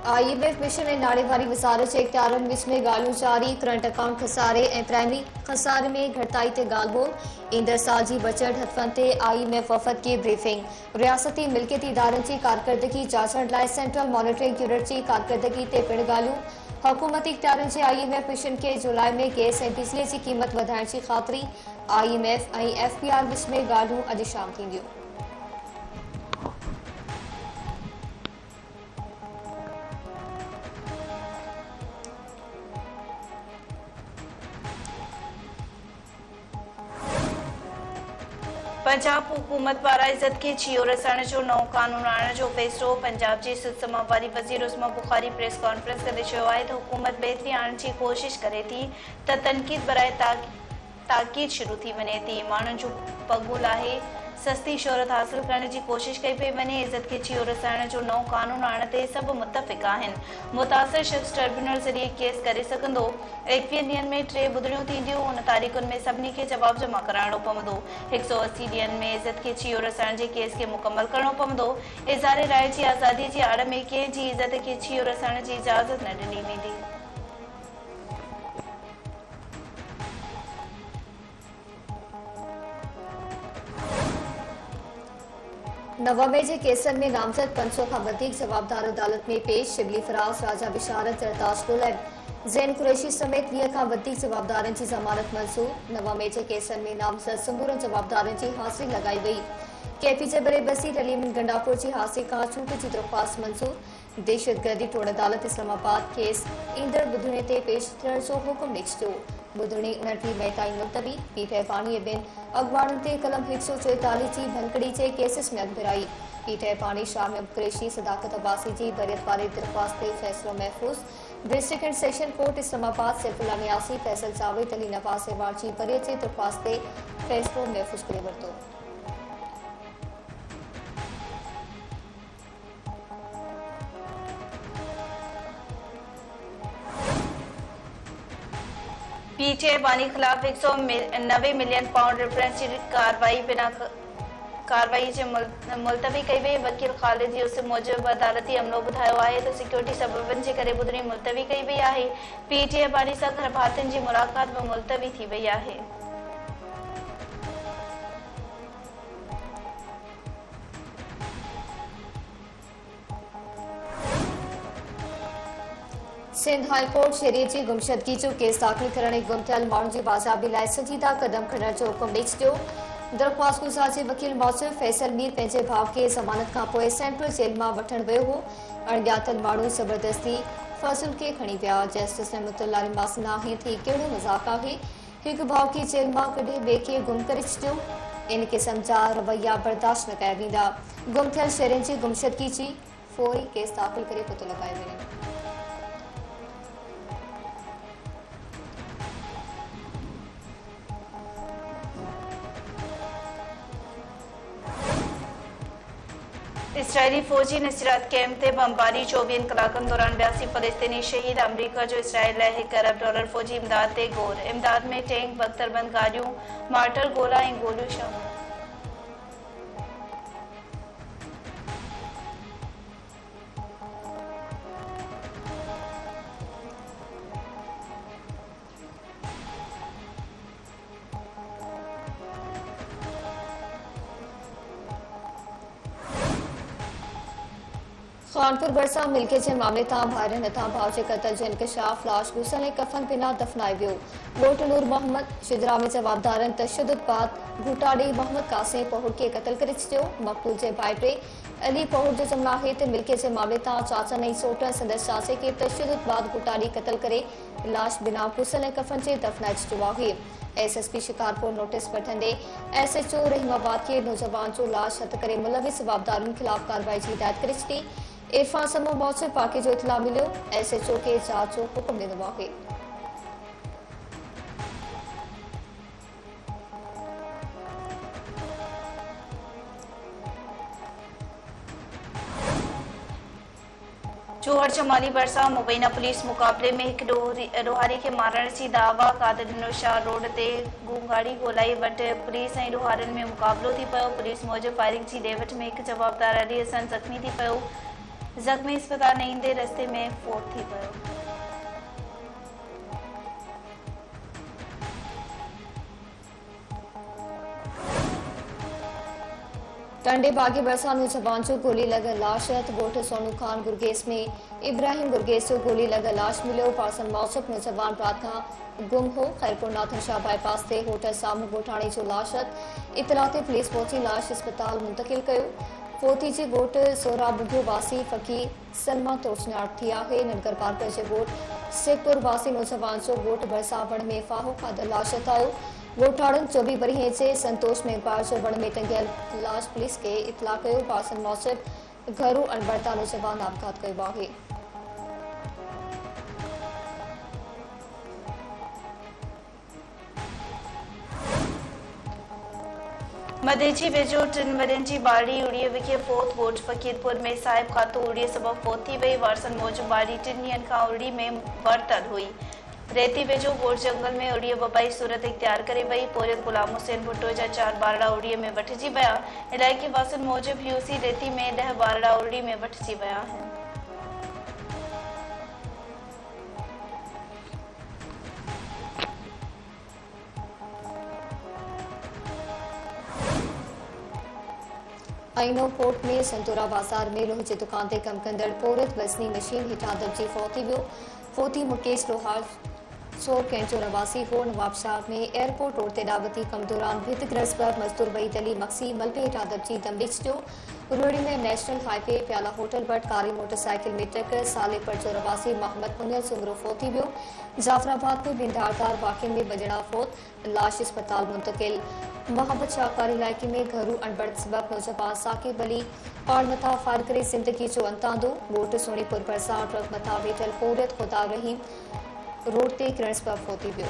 IMF mission ऐं नाड़ेवारी वज़ारत जे इख़्तियारनि विच में ॻाल्हियूं जारी। करंट अकाउंट खसारे ऐं प्राइमरी खसारे में घटिताई ते ॻाल्हि ॿोल। ईंदड़ साल जी बजट हथफ़नि ते IMF वफ़द खे ब्रीफिंग। रियासती मिल्कियती इदारनि जी कारकर्दगी जाचण लाइ सेंट्रल मॉनिटरिंग यूनिट जी कारकर्दगी ते पिणु ॻाल्हियूं। हुकूमती इख़्तियारनि जे IMF मिशन खे जुलाई में गैस ऐं बिजलीअ जी क़ीमत वधाइण जी ख़ातिरी। IMF ऐं FBR विच में ॻाल्हियूं अॼु शाम थींदियूं। पंजाब हुकूमत पारां इज़त खे छियो रसण जो नओं कानून आणण जो फ़ैसिलो। पंजाब जे सिंध समावारी वज़ीर उस्मा बुखारी प्रेस कॉन्फ्रेंस कंदे चयो आहे त हुकूमत बहितरी आणण जी कोशिश करे थी त तनक़ीद बराए ताक़ीद शुरू थी वञे थी। माण्हुनि जो पगुल आहे सस्ती शोहरत हासिल करण जी कोशिश कई पई वञे। इज़त खे छियो रसाइण जो नओं कानून आणण ते सभु मुतफ़िक़ आहिनि। मुतासिर शख़्स ट्रिब्यूनल ज़रिए केस करे सघंदो। 21 ॾींहनि में 3 ॿुधणियूं थींदियूं। उन तारीख़ुनि में सभिनी खे जवाब जमा कराइणो पवंदो। 180 ॾींहनि में इज़त खे छियो रसाइण जे केस खे मुकमल करणो पवंदो। इज़हार राय जी आज़ादी जी आड़ में कंहिं जी इज़त खे छियो रसाइण जी इजाज़त न ॾिनी वेंदी। नवमे जे केसनि में नामज़द 500 खां वधीक जवाबदार अदालत में पेश। शिबली फराज, राजा बिशारत, जरताज गुल ऐं ज़ैन कुरैशी समेत 20 खां वधीक जवाबदारनि जी ज़मानत मंज़ूर। नवमे जे केसनि में नामज़द समूरनि जवाबदारनि जी हाज़िरी लॻाई वई। केपी जे बरे बसीर अलीमन गंडापुर जी हाज़िरी खां छूट जी दरख़्वास्त मंज़ूर। दहशतगर्दी टोड़ अदालत इस्लामाबाद केस ईंदड़ ॿुधणे ते पेश थियण जो हुकुम लिखियो। ॿुधणी 29 मई ताईं मुलतवी। पीठ पाणी ॿिनि अॻवाननि ते कलम 144 जी भनकड़ी जे केसिस में अॻिराई। पीठ पाणी शाह कुरैशी, सदाकत अब्बासी जी बरियत वारी दरख़्वास्त ते फ़ैसिलो महफ़ूज़। District and session court Islamabad Saifullah Niazi, Faisal Javed Ali Nawaz अहवाल जी बरियत जी दरख़्वास्त ते फ़ैसिलो महफ़ूज़ करे वरितो। पीटीआई बानी खिलाफ 190 मिलियन पाउंड रेफरेंस जी कार्रवाई जे मुलतवी कई वई। वकील ख़ालिद यूसुफ मूजिब अदालती अमलो ॿुधायो आहे त सिक्योरिटी सबबनि जे करे ॿुधणी मुलतवी कई वई आहे। पीटीआई बानी सां घर भातियुनि जी मुलाक़ात बि मुलतवी थी वई आहे। सिंध हाई कोर्ट शहरीत जी गुमशदगी जो केस दाख़िल करण ऐं गुम थियल माण्हुनि जी बाज़ाबी लाइ संजीदा क़दम खणण जो हुकुम ॾेई छॾियो। दरख़्वास्त गुज़ार जे वकील मूजिब फैसल मीर पंहिंजे भाउ खे ज़मानत खां पोइ सेंट्रल जेल मां वठण वियो हो। अणॼातल माण्हू ज़बरदस्ती फज़ुल खे खणी विया। जस्टिस रहमतुल्लाह अलैहि मासिना आहिनि त हीउ कहिड़ो मज़ाक़ आहे। हिकु भाउ खे जेल मां कढे ॿिए खे गुम करे छॾियो। इन क़िस्म जा रवैया बर्दाश्त न कया वेंदा। गुम थियल शहरियुनि जी गुमशदगी जी फ़ौरी केस दाख़िल करे पतो लॻाए वञे। इसराइली फ़ौजी नसरात कैम्प ते बमबारी। 24 कलाकनि दौरान 82 फ़लस्तीनी शहीद। अमरीका जो इसराइल लाइ $1 अरब फ़ौजी इमदाद ते ग़ौर। इमदाद में टैंक, बख्तरबंद गाॾियूं, मार्टर गोला ऐं गोलियूं शामिल। खानपुर भरिसां मिल्कियत जे मामले तां भाइरनि हथां भाउ जे क़त्ल जो इंकशाफ। लाश गुसल ऐं कफन बिना दफ़नाए वियो। ॻोठ नूर मोहम्मद शिदरा में जवाबदारनि तशद्दुद बाद घुटा ॾेई मोहम्मद कासिम पहुड़ खे क़त्ल करे छॾियो। मक़तूल जे भाइटे अली पहुड़ जो चवणु आहे त मिल्कियत जे मामले तां चाचनि ऐं सोटनि संदसि चाचे खे तशद्दुद बाद घुटा ॾेई क़त्ल करे लाश बिना गुसल ऐं कफन जे दफ़नाए छॾियो आहे। SSP शिकारपुर नोटिस वठंदे SHO रहीमाबाद खे नौजवान जो लाश हथ करे मुलविस जवाबदारनि ख़िलाफ़ कार्रवाई जी हिदायत करे छॾी। इरफान समूह मौजूद पार्टी जो इतला मिलियो। SHO खे जांच जो हुकुम ॾिनो आहे। जोहर जमाली भरिसां मुबैना पुलिस मुक़ाबले में हिकु ॾोहारी खे मारण जी दावा। कादर शाह रोड ते गूंगाड़ी ॻोल्हाई वटि पुलिस ऐं ॾोहारियुनि में मुक़ाबलो थी पियो। पुलिस मूजिब फायरिंग जी ॾे वठि में हिकु जवाबदार अली हसन ज़ख़्मी थी पियो। ज़ख़्मी अस्पताल न ईंदे रस्ते में फोत थी वियो। टंडे बागी बरसानू जवान जो गोली लगल लाश ॻोठ सोनू खान गुरगेस में इब्राहिम गुरगेस जो गोली लगल लाश मिलियो। पासन मौसम नौजवान रात खां गुम हो। खैरपुर नाथन शाह बाईपास ते होटल साम्हूं ॻोठाणे जो लाश इतला ते पुलिस पहुची लाश अस्पताल मुंतकिल कयो। फोती जे ॻोठ सोरा बुघो वासी फ़कीर सलमा तो सुञाणप थी आहे। ननकर पार्कर जे ॻोठ सिखपुर वासी नौजवान जो ॻोठ बरसावण में फाहो खाधल लाश आयो। ॻोठाणनि 24 बरिहे जे संतोष मेघवार जो वण में टंगियल लाश पुलिस खे इतला कयो। पासन मौसम घरू अणबड़ता नौजवान आपघात कयो आहे। मदेची वेझो 3 वरनि जी ॿारड़ी उड़ीअ विखे फोत ॻोठ फ़कीरपुर में साहिब खातो उड़ीअ सबबि फोत थी वई। वारसनि मूजिबि ॿारड़ी 3 ॾींहनि खां उड़ी में वरतल हुई। रेती वेझो ॻोठ जंगल में उड़ीअ वबाई सूरत इख्तियार करे वई। पोरियत गुलाम हुसैन भुट्टो जा 4 ॿारड़ा उड़ीअ में वठिजी विया। इलाइक़े वासियुनि मूजिबि यूसी रेती में 10 ॿारड़ा उड़ी में वठिजी विया आहिनि। आइनो कोट में संतोरा बाज़ार में लोह जी दुकान ते कम कंदड़ पोरित वज़नी मशीन हेठां दॿिजी फोत थी वियो। फोती मुकेश लोहार चौक कैंट जो रवासी हो। नवाबशाह में एयरपोर्ट रोड ते ॾावती कम दौरान भित गिरज़बर मज़दूर वहीद अली मक्सी मलबे हेठां दॿिजी दम लिचियो। रुड़ी में नेशनल हाईवे प्याला होटल वटि कारी मोटरसाइकिल में टक्कर सालेपर जो रवासी मोहम्मद मुनियर सुमरो फोत थी वियो। जाफराबाद में ॿिनि धारदार वाक़िअनि में बजड़ा फोत, लाश अस्पताल मुंतकिल। मोहम्मद शाहकार इलाइक़े में घरू अणबड़ सबब नौजवान साकिब अली पाण मथां फायर करे ज़िंदगी जो अंत आंदो। ॻोठ सोनीपुर भरिसां ट्रक मथां वेठल पोरियत ख़ुदा रहीम रोड ते किरण सबब फोत थी वियो।